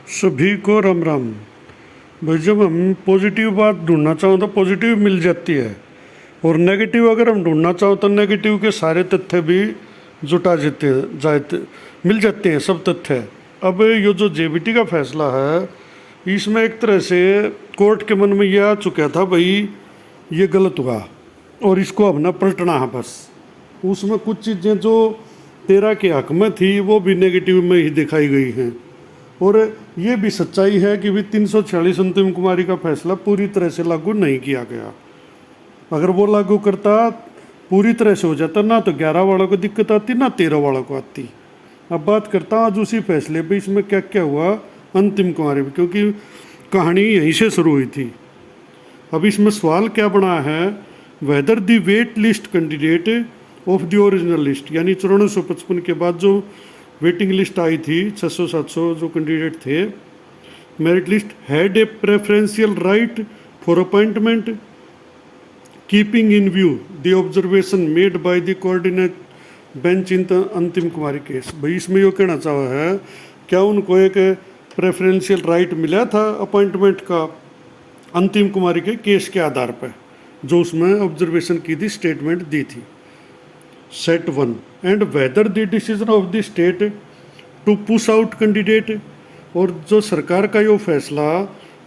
सभी को राम राम। भाई जब हम पॉजिटिव बात ढूंढना चाहो तो पॉजिटिव मिल जाती है, और नेगेटिव अगर हम ढूंढना चाहो तो नेगेटिव के सारे तथ्य भी जुटा मिल जाते हैं सब तथ्य। अब ये जो जेबीटी का फैसला है, इसमें एक तरह से कोर्ट के मन में ये आ चुका था भाई ये गलत हुआ और इसको अब ना पलटना है बस। उसमें कुछ चीज़ें जो 13 के हक में थी वो भी नेगेटिव में ही दिखाई गई हैं, और ये भी सच्चाई है कि भी 346 अंतिम कुमारी का फैसला पूरी तरह से लागू नहीं किया गया। अगर वो लागू करता पूरी तरह से हो जाता, ना तो 11 वालों को दिक्कत आती ना 13 वालों को आती। अब बात करता हूँ आज उसी फैसले पे, इसमें क्या क्या हुआ अंतिम कुमारी में, क्योंकि कहानी यहीं से शुरू हुई थी। अब इसमें सवाल क्या बना है, whether the wait list candidate of the original list, यानी 9455 के बाद जो वेटिंग लिस्ट आई थी 600-700 जो कैंडिडेट थे, merit list had a preferential right for appointment keeping in view the observation made by the coordinate bench in the अंतिम Kumari case. भाई इसमें ये कहना चाहा है, क्या उनको एक प्रेफरेंशियल राइट मिला था अपॉइंटमेंट का अंतिम कुमारी के केस के आधार पर, जो उसमें ऑब्जर्वेशन की थी, स्टेटमेंट दी थी। Set 1 and whether the decision of the state to push out candidate, और जो सरकार का ये फैसला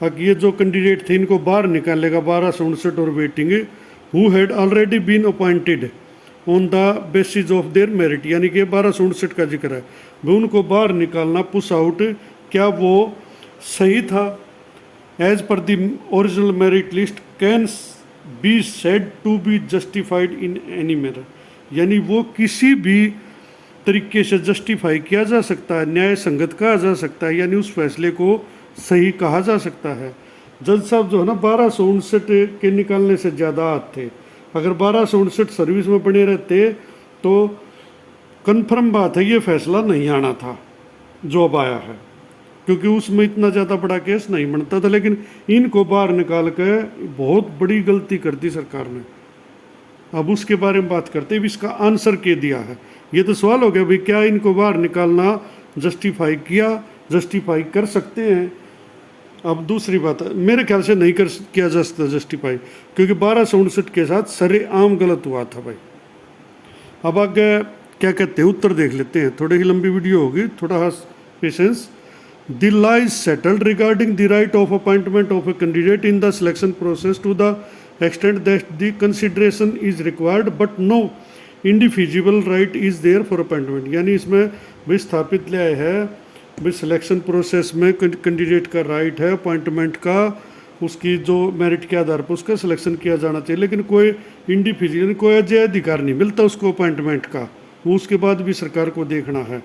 कि ये जो कैंडिडेट थे इनको बाहर निकालेगा 1259 और waiting who had already been appointed on the basis of their merit, यानी कि 1259 का जिक्र है, वो उनको बाहर निकालना पुश आउट, क्या वो सही था? As per the original merit list can be said to be justified in any manner, यानी वो किसी भी तरीके से जस्टिफाई किया जा सकता है, न्याय संगत कहा जा सकता है, यानी उस फैसले को सही कहा जा सकता है। जज साहब जो है ना 1259 के निकालने से ज़्यादा थे, अगर 1259 सर्विस में बने रहते तो कन्फर्म बात है ये फैसला नहीं आना था जो अब आया है, क्योंकि उसमें इतना ज़्यादा बड़ा केस नहीं बनता था। लेकिन इनको बाहर निकाल के बहुत बड़ी गलती कर दी सरकार ने। अब उसके बारे में बात करते हैं, इसका आंसर क्या दिया है। ये तो सवाल हो गया भाई, क्या इनको बाहर निकालना जस्टिफाई कर सकते हैं? अब दूसरी बात है, मेरे ख्याल से नहीं किया जा सकता जस्टिफाई, क्योंकि 1259 के साथ सरेआम गलत हुआ था भाई। अब आगे क्या कहते हैं उत्तर देख लेते हैं, थोड़ी ही लंबी वीडियो होगी, थोड़ा patience. The law is settled regarding the right of appointment of a candidate in the selection process to the extent that the consideration is required but no indefeasible right is there for appointment, यानी इसमें विस्थापित ले आए है भाई selection process में candidate का right है अपॉइंटमेंट का, उसकी जो मेरिट के आधार पर उसका सिलेक्शन किया जाना चाहिए, लेकिन कोई इंडिफिजिबल कोई अजय अधिकार नहीं मिलता उसको अपॉइंटमेंट का, वो उसके बाद भी सरकार को देखना है।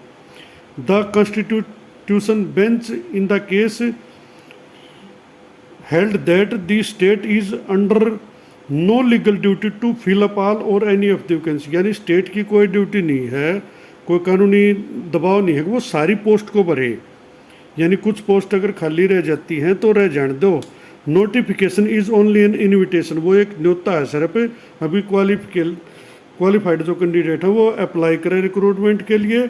The constitution bench in the case held that the state is under no legal duty to fill up all or any of the vacancy, यानी स्टेट की कोई ड्यूटी नहीं है, कोई कानूनी दबाव नहीं है कि वो सारी पोस्ट को भरे, यानी कुछ पोस्ट अगर खाली रह जाती हैं तो रह जाने दो। Notification is only an invitation, वो एक न्योता है सिर्फ, अभी क्वालिफाइड जो कैंडिडेट है वो अप्लाई करें रिक्रूटमेंट के लिए,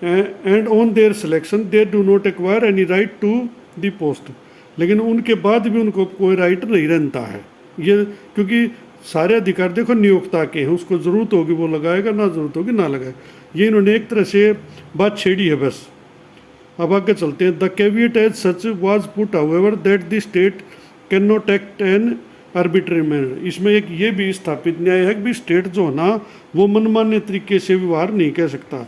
and on their selection they do not acquire any right to the post, लेकिन उनके बाद भी उनको कोई राइट नहीं रहता है ये, क्योंकि सारे अधिकार देखो नियोक्ता के हैं, उसको ज़रूरत होगी वो लगाएगा, ना ज़रूरत होगी ना लगाए। ये इन्होंने एक तरह से बात छेड़ी है बस। अब आगे चलते हैं। The caveat as such was put however that the state can not act an arbitrary manner, इसमें एक ये भी स्थापित न्याय है कि भी स्टेट जो है ना वो मनमान्य तरीके से व्यवहार नहीं कह सकता।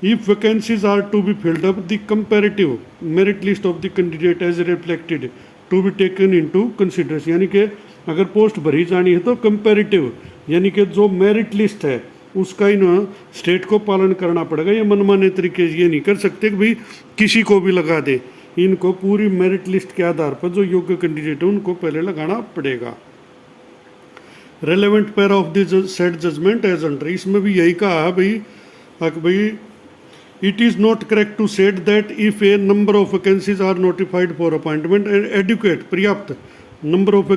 If vacancies are to be filled up, the comparative merit list of the candidate as reflected to be taken into consideration, यानी कि अगर पोस्ट भरी जानी है तो कंपैरेटिव, यानी कि जो मेरिट लिस्ट है उसका इन स्टेट को पालन करना पड़ेगा। ये मनमाने तरीके से ये नहीं कर सकते कि भाई किसी को भी लगा दे, इनको पूरी मेरिट लिस्ट के आधार पर जो योग्य कैंडिडेट है उनको पहले लगाना पड़ेगा। Relevant para of the set judgment as under, इसमें भी यही कहा है भाई it is not correct to state that if a number of vacancies are notified for appointment and adequate पर्याप्त number of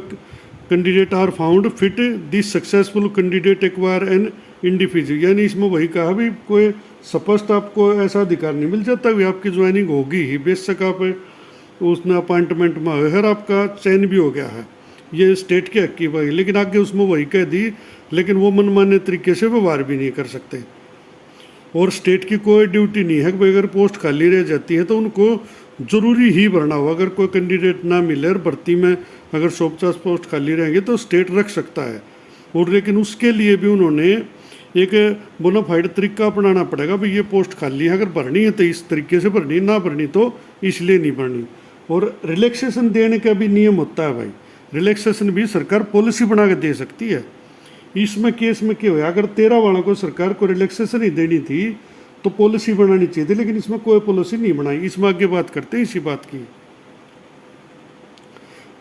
candidate are found fit, the successful candidate acquire an indefeasible, यानी इसमें वही कहा भी कोई स्पष्ट आपको ऐसा अधिकार नहीं मिल जाता कि आपकी ज्वाइनिंग होगी ही, बेशक आप उसने अपॉइंटमेंट में हुए है और आपका चयन भी हो गया है, ये स्टेट के हक की भाई। लेकिन आगे उसमें वही कह दी, लेकिन वो मनमाने तरीके से व्यवहार भी नहीं कर सकते। और स्टेट की कोई ड्यूटी नहीं है कि भाई अगर पोस्ट खाली रह जाती है तो उनको ज़रूरी ही भरना हो। अगर कोई कैंडिडेट ना मिले और भर्ती में अगर 150 पोस्ट खाली रहेंगे तो स्टेट रख सकता है। और लेकिन उसके लिए भी उन्होंने एक बोनाफाइड तरीका अपनाना पड़ेगा, भाई ये पोस्ट खाली है, अगर भरनी है तो इस तरीके से भरनी, ना भरनी तो इसलिए नहीं भरनी। और रिलैक्सेशन देने का भी नियम होता है भाई, रिलैक्सेशन भी सरकार पॉलिसी बना के दे सकती है। इसमें केस में क्या हुआ, अगर 13 वालों को सरकार को रिलैक्सेशन ही देनी थी तो पॉलिसी बनानी चाहिए थी, लेकिन इसमें कोई पॉलिसी नहीं बनाई। इसमें आगे बात करते हैं इसी बात की।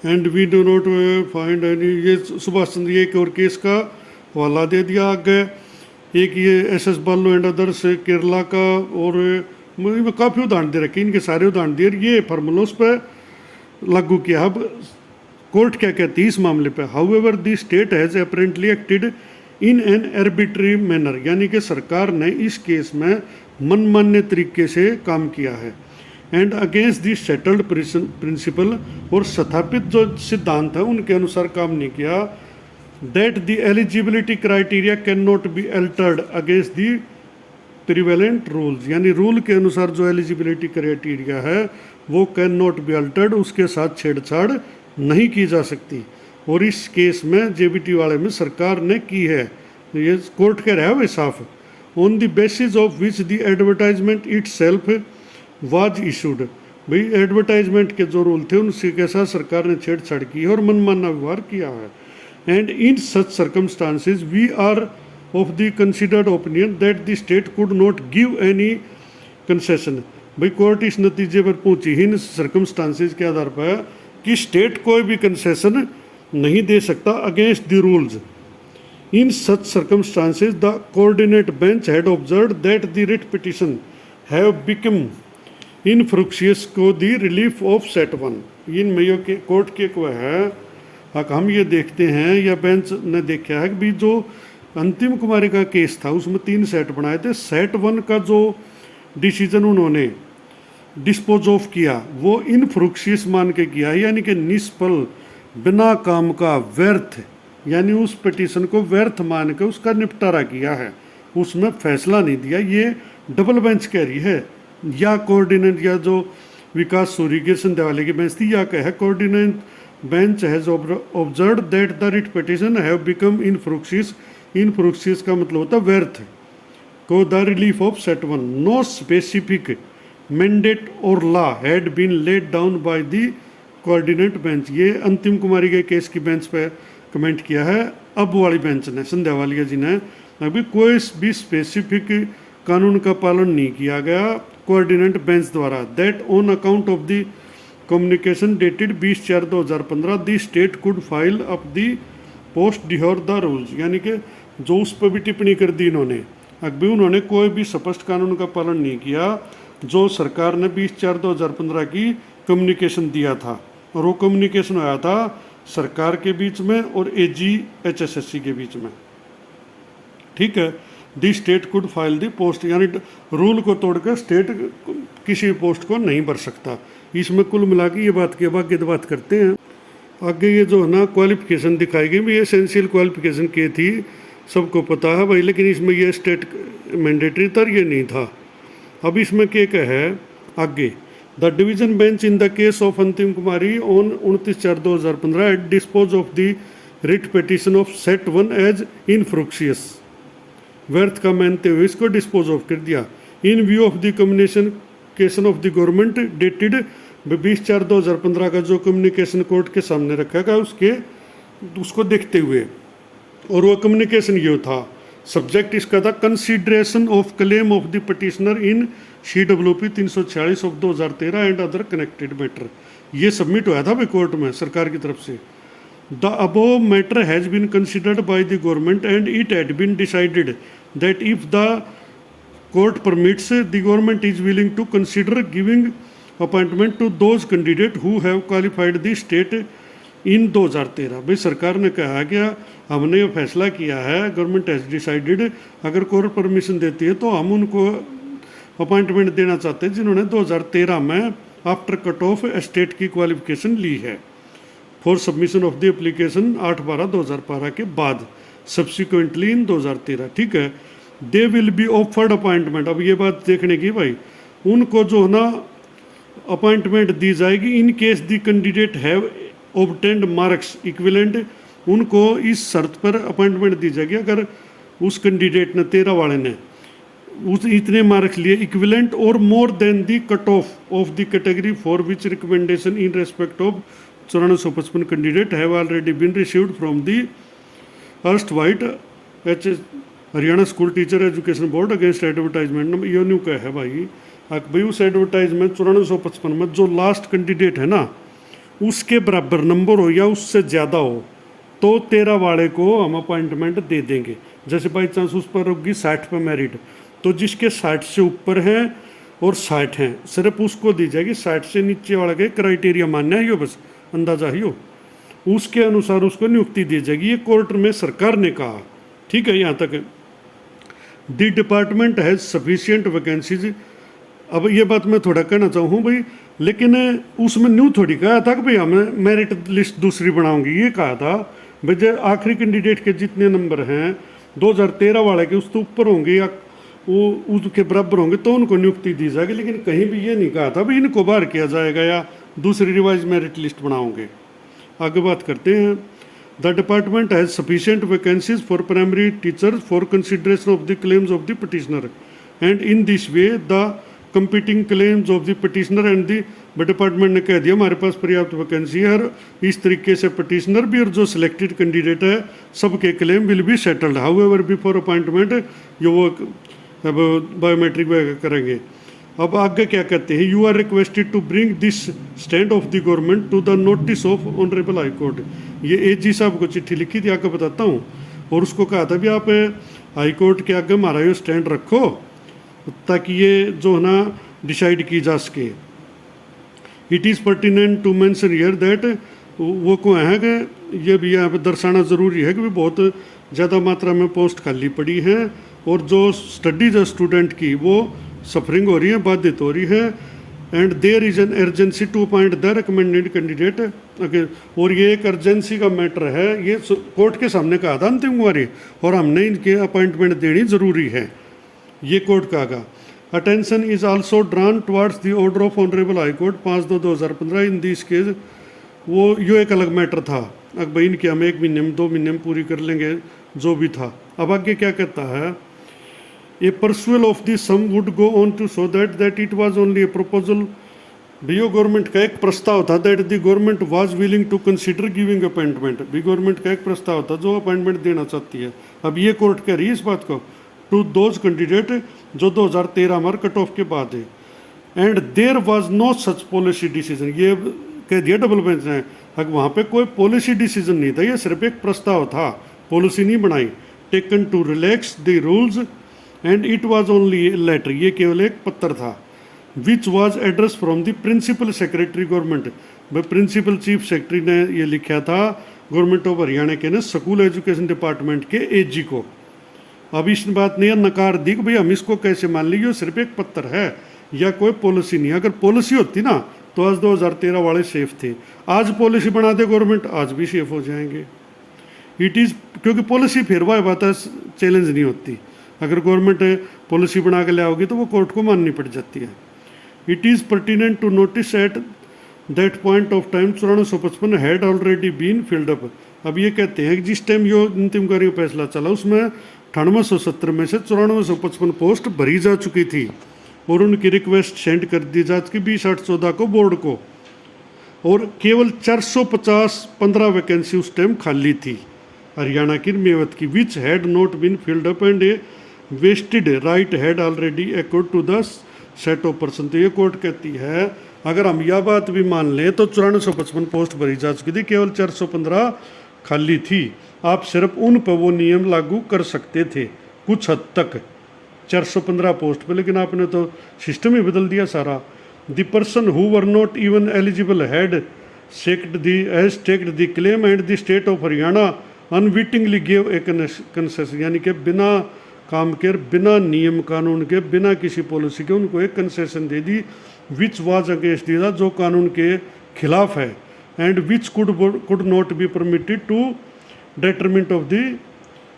And we do not find any, ये सुभाष चंद्र एक और केस का हवाला दे दिया आगे। एक ये SS बालू एंड अदर्स केरला का, और मुझे काफ़ी उदाहरण दे रखे, इनके सारे उदाहरण दिए, ये फार्मूलोस पर लागू किया। अब कोर्ट क्या कहती है इस मामले पे, however the state has apparently acted in an arbitrary manner, यानी कि सरकार ने इस केस में मनमान्य तरीके से काम किया है। And against the settled principle, और स्थापित जो सिद्धांत है उनके अनुसार काम नहीं किया। That the eligibility criteria can not be altered against the prevalent rules, यानी रूल के अनुसार जो एलिजिबिलिटी क्राइटेरिया है वो कैन नॉट बी अल्टर्ड, उसके साथ छेड़छाड़ नहीं की जा सकती। और इस केस में JBT वाले में सरकार ने की है, ये कोर्ट कह रहा है भाई साफ, on the basis of which the advertisement itself was issued, भाई एडवर्टाइजमेंट के जो रूल थे उनके साथ सरकार ने छेड़छाड़ की है और मनमाना व्यवहार किया है। And in such circumstances we are of the considered opinion that the state could not give any concession, भाई कोर्ट इस नतीजे पर पहुंची इन सर्कमस्टांसेस के आधार पर कि स्टेट कोई भी कंसेशन नहीं दे सकता against the rules. In such circumstances the coordinate bench had observed that the writ petition have become infructuous qua the relief of set 1। इन मेयो के कोर्ट के को है, हम ये देखते हैं या बेंच ने देखा है कि भी जो अंतिम कुमारी का केस था उसमें 3 सेट बनाए थे, सेट 1 का जो डिसीजन उन्होंने डिस्पोज ऑफ किया वो इनफ्रुक्शियस मान के किया है, यानी कि निष्फल, बिना काम का, व्यर्थ, यानी उस पिटीशन को व्यर्थ मान के उसका निपटारा किया है, उसमें फैसला नहीं दिया। ये डबल बेंच कह रही है, या कोऑर्डिनेट, या जो विकास सूरी के संध्यावाले की बेंच थी, या कहे coordinate bench has observed that the writ petition have become infructuous, infructuous का मतलब होता है व्यर्थ, qua the relief of set 1, no specific mandate और law had been laid down by the coordinate bench. ये अंतिम कुमारी के केस की बेंच पे कमेंट किया है अब वाली बेंच ने, संध्यावालिया जी ने, अभी कोई भी स्पेसिफिक कानून का पालन नहीं किया गया कोऑर्डिनेट बेंच द्वारा। That on account of the communication dated 20/4/2015 the state could file up the post dehors the rules, यानी कि जो उस पर भी टिप्पणी कर दी इन्होंने, अभी उन्होंने कोई भी स्पष्ट कानून का पालन नहीं किया जो सरकार ने 20/4/2015 की कम्युनिकेशन दिया था, और वो कम्युनिकेशन आया था सरकार के बीच में और AG HSSC के बीच में, ठीक है। दी state could file the post, यानी रूल को तोड़कर स्टेट किसी पोस्ट को नहीं भर सकता। इसमें कुल मिला के ये बात की, अब आगे बात करते हैं। आगे ये जो है ना क्वालिफिकेशन दिखाई गई, भी एसेंशियल क्वालिफिकेशन के थी सबको पता है भाई, लेकिन इसमें ये स्टेट मैंडेटरी था, ये नहीं था। अब इसमें क्या है आगे, the division bench in the case of Antim Kumari on 29/4/2015 at dispose of the writ petition of set 1 as infructuous, व्यर्थ का मानते हुए इसको डिस्पोज ऑफ कर दिया। In view of the communication of the government dated 20/4/2015 का जो कम्युनिकेशन कोर्ट के सामने रखा गया उसको देखते हुए, और वो कम्युनिकेशन ये था, सब्जेक्ट इसका था consideration of claim of the petitioner in CWP 346 of 2013 and other connected matter. ये सबमिट हुआ था भाई कोर्ट में सरकार की तरफ से। The above matter has been considered by the government and it had been decided that if the court permits the government is willing to consider giving appointment to those candidate who have qualified the state in 2013। भाई सरकार ने कहा गया, हमने ये फैसला किया है, गवर्नमेंट हैज डिसाइडेड, अगर कोर्ट परमिशन देती है तो हम उनको अपॉइंटमेंट देना चाहते हैं जिन्होंने 2013 में आफ्टर कट ऑफ स्टेट की क्वालिफिकेशन ली है for submission of the application 8/12/2012 के बाद सब्सिक्वेंटली इन 2013। ठीक है, they will be offered appointment. अब ये बात देखने की भाई, उनको जो है ना अपॉइंटमेंट दी जाएगी in case the candidate have obtained marks equivalent. उनको इस शर्त पर अपॉइंटमेंट दी जाएगी अगर उस कैंडिडेट ने 13 वाले ने उस इतने मार्क्स लिए इक्विवेलेंट और more than the cut off the category for which recommendation in respect of 9455 candidate have already been received from the erstwhile H Haryana school teacher education board against advertisement number. यो न्यू क्या है भाई, भाई उस advertisement 9455 में जो last candidate है ना उसके बराबर नंबर हो या उससे ज़्यादा हो तो 13 वाले को हम अपॉइंटमेंट दे देंगे। जैसे बाई चांस उस पर होगी 60 पे मेरिट, तो जिसके 60 से ऊपर हैं और 60 हैं सिर्फ उसको दी जाएगी। 60 से नीचे वाले के क्राइटेरिया मान्य है, यो बस अंदाजा ही हो, उसके अनुसार उसको नियुक्ति दी जाएगी। ये कोर्ट में सरकार ने कहा। ठीक है, यहाँ तक the department has sufficient vacancies. अब ये बात मैं थोड़ा कहना चाहूँ भाई, लेकिन उसमें न्यू थोड़ी कहा था कि भाई हमें मेरिट लिस्ट दूसरी बनाऊंगी। ये कहा था भाई जो आखिरी कैंडिडेट के जितने नंबर हैं 2013 वाले के उससे ऊपर होंगे या वो उसके बराबर होंगे तो उनको नियुक्ति दी जाएगी। लेकिन कहीं भी ये नहीं कहा था भाई इनको बाहर किया जाएगा या दूसरी रिवाइज मेरिट लिस्ट बनाओगे। आगे बात करते हैं। The department has sufficient vacancies for primary teachers for consideration of the claims of the petitioner and in this way the competing claims of the petitioner and the department ने कह दिया हमारे पास पर्याप्त वैकेंसी है और इस तरीके से पिटिशनर भी और जो सिलेक्टेड कैंडिडेट है सबके claim will be settled however before appointment. जो वो अब बायोमेट्रिक करेंगे। अब आगे क्या कहते हैं, you are requested to bring this stand of the government to the notice of honourable high court. ये एजी साहब को चिट्ठी लिखी थी, आगे बताता हूँ, और उसको कहा था भी आप हाई कोर्ट के आगे हमारा ये स्टैंड रखो ताकि ये जो है ना डिसाइड की जा सके। It is pertinent to mention here that, वो को है कि ये भी यहाँ पर दर्शाना ज़रूरी है कि भी बहुत ज़्यादा मात्रा में पोस्ट खाली पड़ी हैं और जो स्टडीज है स्टूडेंट की वो सफरिंग हो रही है, बाधित हो रही है। And there is an urgency to appoint the recommended candidate. और ये एक अर्जेंसी का मैटर है, ये कोर्ट के सामने कहा था अंतिम कुमारी, और हमने इनके अपॉइंटमेंट देनी ज़रूरी है, ये कोर्ट कहा। Attention is also drawn towards the order of honourable high court 5/2/2015 in this case. वो यो एक अलग मैटर था, अब भाई इनके हम 1 महीने में 2 महीने में पूरी कर लेंगे जो भी था। अब आगे क्या कहता है, a perusal of this some would go on to show that it was only a proposal. बीओ गवर्नमेंट का एक प्रस्ताव था that the government was willing to consider giving appointment. बी गवर्नमेंट का एक प्रस्ताव था जो अपॉइंटमेंट देना चाहती है। अब ये कोर्ट कह रही है इस बात को टू दोज कैंडिडेट जो 2013 में कट ऑफ के बाद है। And there was no such policy decision, ये कह दिया डबल बेंच ने, अब वहाँ पे कोई पॉलिसी डिसीजन नहीं था, ये सिर्फ एक प्रस्ताव था, पॉलिसी नहीं बनाई। Taken to relax the rules and it was only a letter, ये केवल एक पत्र था। Which was address from the principal secretary government, principal chief secretary ने ये लिखा था गवर्नमेंट ऑफ हरियाणा के ने स्कूल एजुकेशन डिपार्टमेंट के एजी को। अब इस बात ने नकार दी कि भाई हम इसको कैसे मान लीजिए, सिर्फ एक पत्र है या कोई पॉलिसी नहीं। अगर पॉलिसी होती ना तो आज 2013 वाले सेफ थे, आज पॉलिसी बना दे गवर्नमेंट आज भी सेफ हो जाएंगे। इट इज़ क्योंकि पॉलिसी फिर वह बात है चैलेंज नहीं होती, अगर गवर्नमेंट पॉलिसी बना के ले आओगी तो वो कोर्ट को माननी पड़ जाती है। It is pertinent to notice at that point of time 9455 had already been filled up. अब ये कहते हैं कि जिस टाइम यो अंतिमकारी का फैसला चला उसमें 9870 में से 9455 पोस्ट भरी जा चुकी थी और उनकी रिक्वेस्ट सेंड कर दी जा चुकी 20/8/14 को बोर्ड को, और केवल 450 वैकेंसी उस टाइम खाली थी हरियाणा की मेवत की, which had not been filled up and a vested right had already accord to the set of person. तो ये कोर्ट कहती है अगर हम यह बात भी मान लें तो 9455 पोस्ट भरी जा चुकी थी, केवल 415 खाली थी। आप सिर्फ उन पर वो नियम लागू कर सकते थे कुछ हद तक 415 पोस्ट पे, लेकिन आपने तो सिस्टम ही बदल दिया सारा। The person who were not even eligible had taked the claim and the state of Haryana unwittingly gave a concession, यानी कि बिना काम के बिना नियम कानून के, बिना किसी पॉलिसी के उनको एक कंसेशन दे दी विच वाज अगेंस्ट दी, जो कानून के खिलाफ है, and which could not be permitted to detriment of the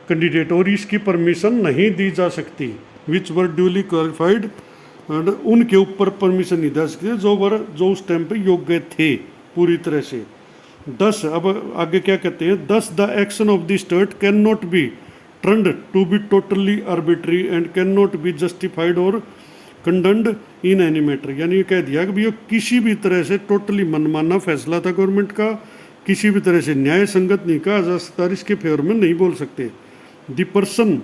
candidate, और इसकी परमिशन नहीं दी जा सकती, which were duly qualified, and उनके ऊपर परमिशन नहीं दे सकती जो उस टाइम पे योग्य थे पूरी तरह से। 10 अब आगे क्या कहते हैं, 10 the action of the state can not be turned to be totally arbitrary and can not be justified और कंडम्ड इन एनी मैटर, यानी ये कह दिया कि भाई किसी भी तरह से टोटली मनमाना फैसला था गवर्नमेंट का, किसी भी तरह से न्याय संगत नहीं कहा जा सकता, इसके फेवर में नहीं बोल सकते। The person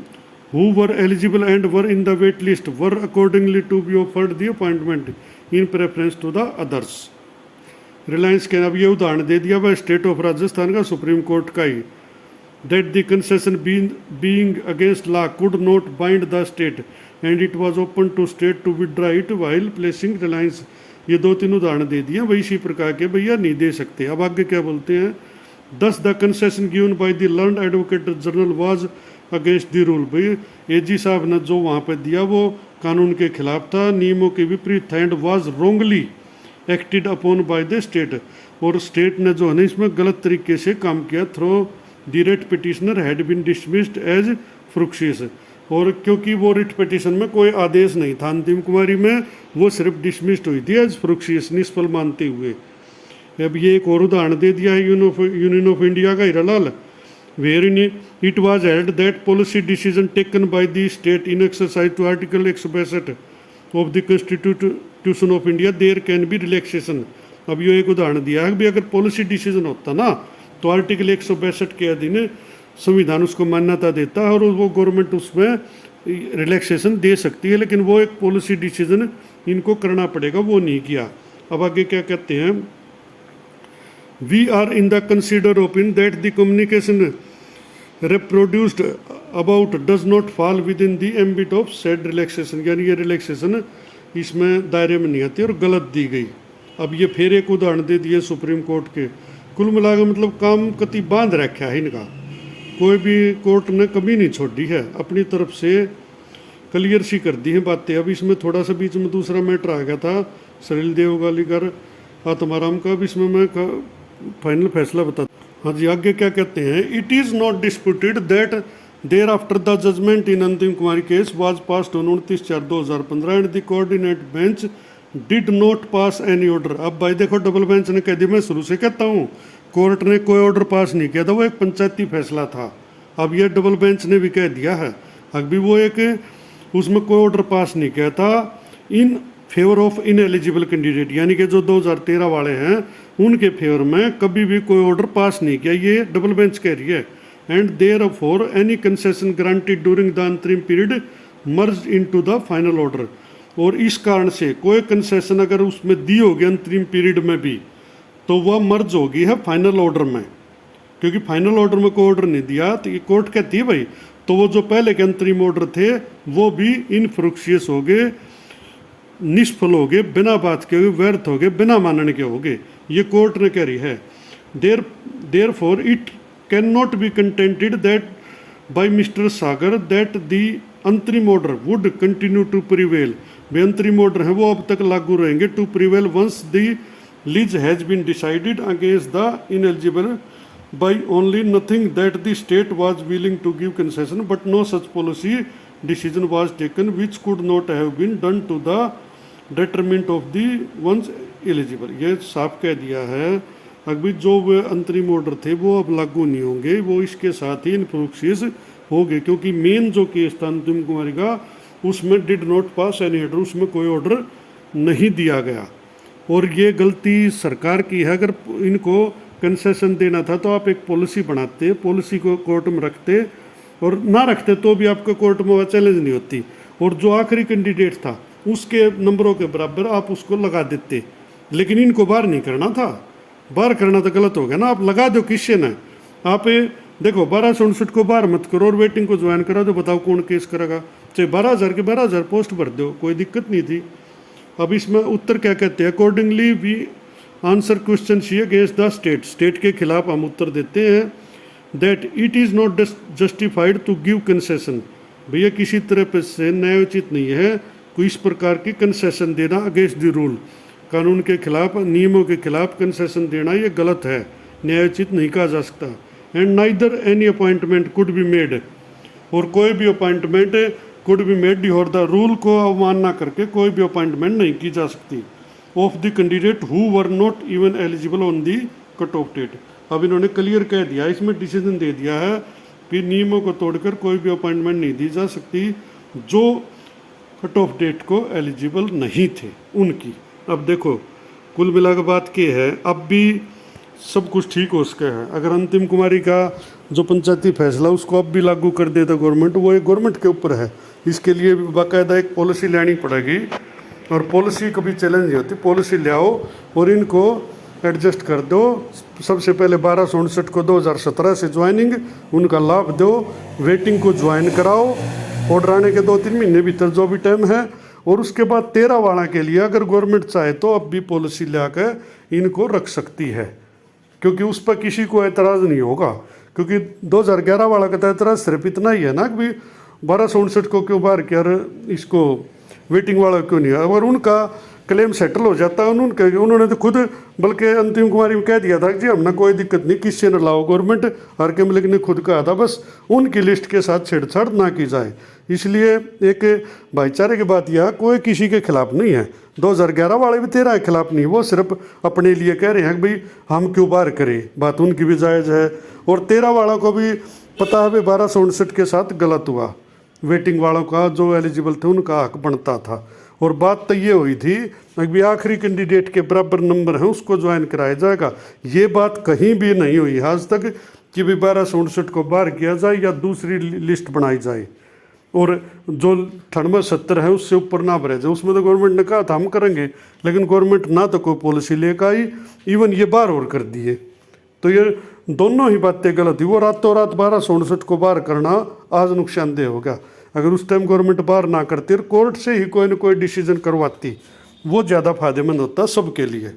who were eligible and were in the wait list were accordingly to be offered the appointment in preference to the others. Reliance के अब ये उदाहरण दे दिया वह स्टेट ऑफ राजस्थान का, सुप्रीम कोर्ट का ही, that the concession being against law could not bind the state and it was open to state to withdraw it while placing reliance. ये 2-3 उदाहरण दे दिए वही इसी प्रकार के भैया नहीं दे सकते। अब आगे क्या बोलते हैं, 10 the concession given by the learned advocate general was against the rule, भाई एजी साहब ने जो वहाँ पे दिया वो कानून के खिलाफ था, नियमों के विपरीत था, and was wrongly acted upon by the state, और स्टेट ने जो है ना इसमें गलत तरीके से काम किया, through the writ petitioner had been dismissed as fructuous, और क्योंकि वो रिट पिटिशन में कोई आदेश नहीं था अंतिम कुमारी में, वो सिर्फ डिसमिस्ड हुई थी एज फ्रुक्शियस, निष्फल मानते हुए। अब ये एक और उदाहरण दे दिया है यूनियन ऑफ इंडिया का Hiralal, wherein it was held that policy decision taken by the state in exercise to article 162 of the constitution of India there can be relaxation. अब ये एक उदाहरण दिया है कि अगर पॉलिसी डिसीजन होता ना तो आर्टिकल 162 के अधीन संविधान उसको मान्यता देता है और वो गवर्नमेंट उसमें रिलैक्सेशन दे सकती है, लेकिन वो एक पॉलिसी डिसीजन इनको करना पड़ेगा, वो नहीं किया। अब आगे क्या कहते हैं, we are in the consider opinion that the communication reproduced about does not fall within the ambit of said relaxation, यानी ये रिलैक्सेशन इसमें दायरे में नहीं आती और गलत दी गई। अब ये फिर एक उदाहरण दे दिए सुप्रीम कोर्ट के, कुल मिलाकर मतलब काम कति बांध रखा है इनका, कोई भी कोर्ट ने कमी नहीं छोड़ी है, अपनी तरफ से क्लियर सी कर दी है बातें। अब इसमें थोड़ा सा बीच में दूसरा मैटर आ गया था सलील देवगालीकर आत्माराम का, अब इसमें मैं फाइनल फैसला बता। हाँ जी, आगे क्या कहते हैं, it is not disputed that thereafter the judgment in Antim Kumari case was passed on 29/4/2015 and the coordinate bench did not pass any order. अब भाई देखो डबल बेंच ने कह दिया, मैं शुरू से कहता हूँ कोर्ट ने कोई ऑर्डर पास नहीं किया था, वो एक पंचायती फैसला था। अब ये डबल बेंच ने भी कह दिया है अभी वो एक उसमें कोई ऑर्डर पास नहीं किया था in favour of ineligible candidate, यानी कि जो 2013 वाले हैं उनके फेवर में कभी भी कोई ऑर्डर पास नहीं किया, ये डबल बेंच कह रही है। And therefore any concession granted during the अंतरिम period merge into the final order, और इस कारण से कोई कंसेशन अगर उसमें दी होगी अंतरिम पीरियड में भी तो वह मर्ज होगी है फाइनल ऑर्डर में, क्योंकि फाइनल ऑर्डर में कोई ऑर्डर नहीं दिया तो ये कोर्ट कहती है भाई तो वो जो पहले के अंतरिम ऑर्डर थे वो भी इनफ्रुक्शियस हो गए, निष्फल हो गए, बिना बात के व्यर्थ हो गए, बिना मानने के हो गए, ये कोर्ट ने कह रही है। There for it can not be contended that by mister Sagar that the अंतरिम order would continue to prevail, वे अंतरिम ऑर्डर है वो अब तक लागू रहेंगे, to prevail once the lease has been decided against the ineligible by only nothing that the state was willing to give concession, but no such policy decision was taken which could not have been done to the detriment of the ones eligible। ये साफ कह दिया है अभी जो वे अंतरिम order थे वो अब लागू नहीं होंगे, वो इसके साथ ही इनफ्रुक्शियस हो गए, क्योंकि मेन जो केस था अंतिम कुमारी का उसमें did not pass any order, उसमें कोई ऑर्डर नहीं दिया गया। और ये गलती सरकार की है, अगर इनको कंसेशन देना था तो आप एक पॉलिसी बनाते, पॉलिसी को कोर्ट में रखते, और ना रखते तो भी आपको कोर्ट में वह चैलेंज नहीं होती, और जो आखिरी कैंडिडेट था उसके नंबरों के बराबर आप उसको लगा देते। लेकिन इनको बाहर नहीं करना था, बाहर करना तो गलत हो गया ना, आप लगा दो किससे ना, आप देखो 1259 को बाहर मत करो और वेटिंग को ज्वाइन करा दो, बताओ कौन केस करेगा, चाहे 12,000 के 12,000 पोस्ट भर दो, कोई दिक्कत नहीं थी। अब इसमें उत्तर क्या कहते हैं, accordingly we answer question C against the state, state के खिलाफ हम उत्तर देते हैं that it is not justified to give concession, भैया किसी तरह पे से न्यायोचित नहीं है कोई इस प्रकार की कंसेशन देना अगेंस्ट द रूल, कानून के खिलाफ, नियमों के खिलाफ कंसेशन देना ये गलत है, न्यायोचित नहीं कहा जा सकता। And neither any appointment could be made, और कोई भी अपॉइंटमेंट कुड बी मेड और द रूल को अवमानना करके कोई भी अपॉइंटमेंट नहीं की जा सकती of the candidate who were not even eligible on the cut off date. अब इन्होंने क्लियर कह दिया, इसमें डिसीजन दे दिया है कि नियमों को तोड़कर कोई भी अपॉइंटमेंट नहीं दी जा सकती जो कट ऑफ डेट को एलिजिबल नहीं थे उनकी। अब देखो कुल मिला के बात क्या है, अब भी सब कुछ ठीक हो सके है। अगर अंतिम कुमारी का जो पंचायती फैसला उसको अब भी लागू कर देता गवर्नमेंट, वो एक गवर्नमेंट के ऊपर है, इसके लिए बाकायदा एक पॉलिसी लानी पड़ेगी, और पॉलिसी कभी चैलेंज नहीं होती, पॉलिसी ले आओ और इनको एडजस्ट कर दो। सबसे पहले 1259 को 2017 से ज्वाइनिंग, उनका लाभ दो, वेटिंग को ज्वाइन कराओ, ऑर्डर आने के 2-3 महीने भीतर जो भी टाइम है, और उसके बाद 13 वाला के लिए अगर गवर्नमेंट चाहे तो अब भी पॉलिसी ला कर इनको रख सकती है, क्योंकि उस पर किसी को एतराज़ नहीं होगा। क्योंकि 2011 वाला का एतराज़ सिर्फ इतना ही है ना कि 1259 को क्यों बाहर किया, इसको वेटिंग वाला क्यों नहीं है। अगर उनका क्लेम सेटल हो जाता है उन्होंने तो खुद, बल्कि अंतिम कुमारी में कह दिया था कि जी हमने कोई दिक्कत नहीं, किससे न लाओ, गवर्नमेंट हर के मलिक ने खुद कहा था बस उनकी लिस्ट के साथ छेड़छाड़ ना की जाए। इसलिए एक भाईचारे की बात यह, कोई किसी के खिलाफ नहीं है, 2011 वाले भी 13 के खिलाफ नहीं, वो सिर्फ अपने लिए कह रहे हैं कि भाई हम क्यों बाहर करें, बात उनकी भी जायज़ है। और 13 वाला को भी पता है भाई 1259 के साथ गलत हुआ, वेटिंग वालों का जो एलिजिबल थे उनका हक बनता था, और बात तो ये हुई थी कि आखिरी कैंडिडेट के बराबर नंबर है उसको ज्वाइन कराया जाएगा। ये बात कहीं भी नहीं हुई आज तक कि भाई 1259 को बाहर किया जाए या दूसरी लिस्ट बनाई जाए, और जो 98-70 है उससे ऊपर ना भरे जाए। उसमें तो गवर्नमेंट ने कहा था हम करेंगे, लेकिन गवर्नमेंट ना तो कोई पॉलिसी लेकर आई, इवन ये बाहर और कर दिए। तो ये दोनों ही बातें गलत हुई। वो रातों रात 1259 को बाहर करना आज नुकसानदेह होगा। अगर उस टाइम गवर्नमेंट बाहर ना करती और कोर्ट से ही कोई ना कोई डिसीजन करवाती, वो ज़्यादा फायदेमंद होता सबके लिए।